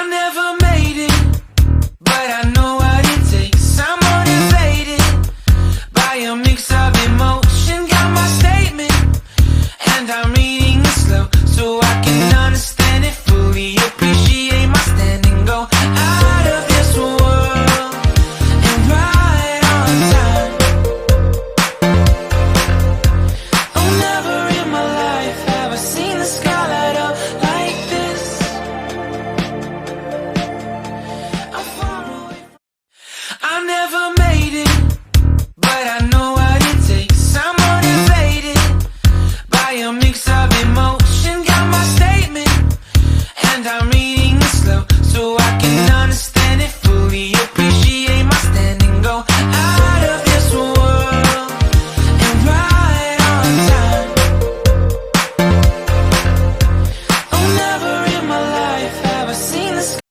I never made it, but I know what it takes. I'm motivated by a mix of emotion. Got my statement, and I'm reading it slow so I can understand it fully. Appreciate my stand and go out of this world and right on time. Oh, never in my life have I seen the sky light up like this. I'm far away. I never made it, but I know what it takes. I'm motivated by a mix of emotion. Got my statement, and I'm reading it slow so I can